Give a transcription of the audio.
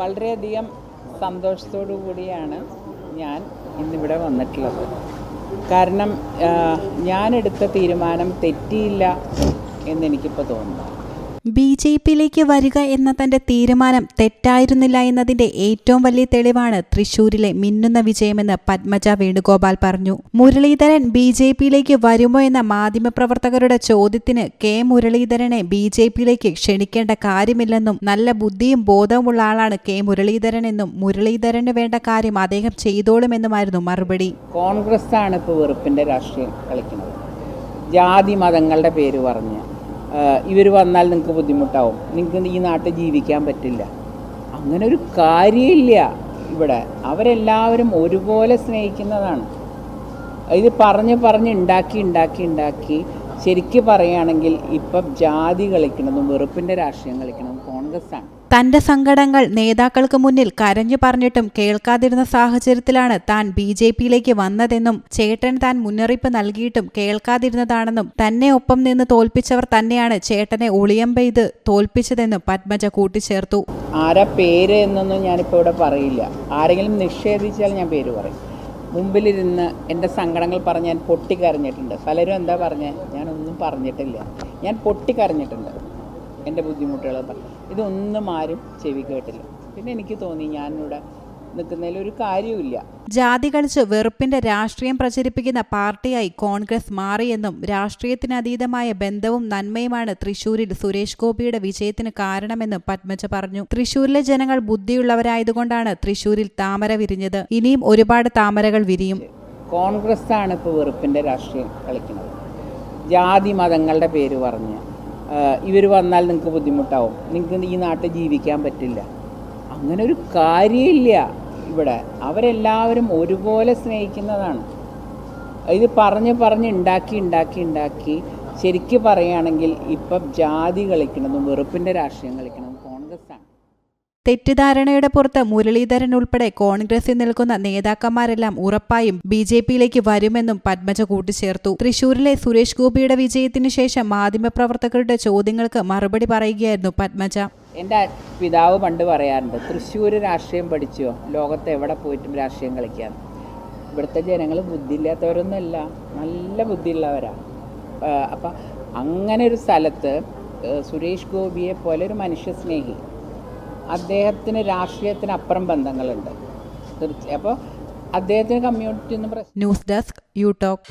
വളരെയധികം സന്തോഷത്തോടു കൂടിയാണ് ഞാൻ ഇന്നിവിടെ വന്നിട്ടുള്ളത്. കാരണം ഞാനെടുത്ത തീരുമാനം തെറ്റിയില്ല എന്നെനിക്കിപ്പോൾ തോന്നുന്നു. BJPയിലേക്ക് വരിക എന്ന തന്റെ തീരുമാനം തെറ്റായിരുന്നില്ല എന്നതിന്റെ ഏറ്റവും വലിയ തെളിവാണ് തൃശൂരിലെ മിന്നുന്ന വിജയമെന്ന് പത്മജ വേണുഗോപാൽ പറഞ്ഞു. മുരളീധരൻ BJPയിലേക്ക് വരുമോ എന്ന മാധ്യമപ്രവർത്തകരുടെ ചോദ്യത്തിന് കെ മുരളീധരനെ BJPയിലേക്ക് ക്ഷണിക്കേണ്ട കാര്യമില്ലെന്നും നല്ല ബുദ്ധിയും ബോധവുമുള്ള ആളാണ് കെ മുരളീധരൻ എന്നും മുരളീധരന് വേണ്ട കാര്യം അദ്ദേഹം ചെയ്തോളുമെന്നുമായിരുന്നു മറുപടി. കോൺഗ്രസ് ആണ് ഇപ്പോൾ വെറുപ്പിന്റെ രാഷ്ട്രീയം കളിക്കുന്നത്. ജാതി മതങ്ങളുടെ പേര് പറഞ്ഞ് ഇവർ വന്നാൽ നിങ്ങൾക്ക് ബുദ്ധിമുട്ടാവും, നിങ്ങൾക്ക് ഈ നാട്ടിൽ ജീവിക്കാൻ പറ്റില്ല, അങ്ങനെ ഒരു കാര്യമില്ല. ഇവിടെ അവരെല്ലാവരും ഒരുപോലെ സ്നേഹിക്കുന്നതാണ്. ഇത് പറഞ്ഞ് ഉണ്ടാക്കി ശരിക്ക് പറയുകയാണെങ്കിൽ ഇപ്പം ജാതി കളിക്കുന്നതും വെറുപ്പിൻ്റെ രാഷ്ട്രീയം കളിക്കുന്നതും കോൺഗ്രസ്സാണ്. തന്റെ സങ്കടങ്ങൾ നേതാക്കൾക്ക് മുന്നിൽ കരഞ്ഞു പറഞ്ഞിട്ടും കേൾക്കാതിരുന്ന സാഹചര്യത്തിലാണ് താൻ BJPയിലേക്ക് വന്നതെന്നും ചേട്ടൻ താൻ മുന്നറിയിപ്പ് നൽകിയിട്ടും കേൾക്കാതിരുന്നതാണെന്നും തന്നെ ഒപ്പം നിന്ന് തോൽപ്പിച്ചവർ തന്നെയാണ് ചേട്ടനെ ഒളിയമ്പെയ്ത് തോൽപ്പിച്ചതെന്നും പത്മജ കൂട്ടിച്ചേർത്തു. ആരാ പേര് എന്നൊന്നും ഞാനിപ്പോൾ ഇവിടെ പറയില്ല. ആരെങ്കിലും നിഷേധിച്ചാൽ ഞാൻ പേര് പറയും. മുമ്പിലിരുന്ന് എൻ്റെ സങ്കടങ്ങൾ പറഞ്ഞ് ഞാൻ പൊട്ടിക്കരഞ്ഞിട്ടുണ്ട്. പലരും എന്താ പറഞ്ഞത്? ഞാനൊന്നും പറഞ്ഞിട്ടില്ല. ഞാൻ പൊട്ടിക്കരഞ്ഞിട്ടുണ്ട് എൻ്റെ ബുദ്ധിമുട്ടുകൾ. ഇതൊന്നും ആരും ചെവി കേട്ടില്ല. പിന്നെ എനിക്ക് തോന്നി ഞാനിവിടെ നിൽക്കുന്നതിൽ ഒരു കാര്യമില്ല. ജാതി കളിച്ച് വെറുപ്പിന്റെ രാഷ്ട്രീയം പ്രചരിപ്പിക്കുന്ന പാർട്ടിയായി കോൺഗ്രസ് മാറിയെന്നും രാഷ്ട്രീയത്തിനതീതമായ ബന്ധവും നന്മയുമാണ് തൃശൂരിൽ സുരേഷ് ഗോപിയുടെ വിജയത്തിന് കാരണമെന്നും പത്മജ പറഞ്ഞു. തൃശൂരിലെ ജനങ്ങൾ ബുദ്ധിയുള്ളവരായതുകൊണ്ടാണ് തൃശൂരിൽ താമര വിരിഞ്ഞത്. ഇനിയും ഒരുപാട് താമരകൾ വിരിയും. കോൺഗ്രസ് ആണ് ഇപ്പോൾ വെറുപ്പിന്റെ രാഷ്ട്രീയം കളിക്കുന്നത്. ജാതി മതങ്ങളുടെ പേര് പറഞ്ഞ് ഇവർ വന്നാൽ നിങ്ങൾക്ക് ബുദ്ധിമുട്ടാവും, നിങ്ങൾക്ക് ഈ നാട്ടിൽ ജീവിക്കാൻ പറ്റില്ല, അങ്ങനെ ഒരു കാര്യമില്ല. ഇവിടെ അവരെല്ലാവരും ഒരുപോലെ സ്നേഹിക്കുന്നതാണ്. ഇത് പറഞ്ഞ് ഉണ്ടാക്കി ശരിക്ക് പറയുകയാണെങ്കിൽ ഇപ്പം ജാതി കളിക്കുന്നതും വെറുപ്പിൻ്റെ രാഷ്ട്രീയം കളിക്കുന്നതും കോൺഗ്രസ്സാണ്. തെറ്റിദ്ധാരണയുടെ പുറത്ത് മുരളീധരൻ ഉൾപ്പെടെ കോൺഗ്രസിൽ നിൽക്കുന്ന നേതാക്കന്മാരെല്ലാം ഉറപ്പായും BJPയിലേക്ക് വരുമെന്നും പത്മജ കൂട്ടിച്ചേർത്തു. തൃശൂരിലെ സുരേഷ് ഗോപിയുടെ വിജയത്തിനു ശേഷം മാധ്യമപ്രവർത്തകരുടെ ചോദ്യങ്ങൾക്ക് മറുപടി പറയുകയായിരുന്നു പത്മജ. എൻ്റെ പിതാവ് പണ്ട് പറയാറുണ്ട്, തൃശ്ശൂർ രാഷ്ട്രീയം പഠിച്ചോ, ലോകത്ത് എവിടെ പോയിട്ടും രാഷ്ട്രീയം കളിക്കാൻ. ഇവിടുത്തെ ജനങ്ങൾ ബുദ്ധിയില്ലാത്തവരൊന്നുമല്ല, നല്ല ബുദ്ധിയുള്ളവരാണ്. അപ്പം അങ്ങനെ ഒരു സ്ഥലത്ത് സുരേഷ് ഗോപിയെ പോലെ ഒരു മനുഷ്യസ്നേഹി, അദ്ദേഹത്തിന് രാഷ്ട്രീയത്തിനപ്പുറം ബന്ധങ്ങളുണ്ട്. അപ്പോൾ അദ്ദേഹത്തിന് കമ്മ്യൂണിറ്റി ഒന്നും ന്യൂസ് ഡെസ്ക് യു ടോക്ക്.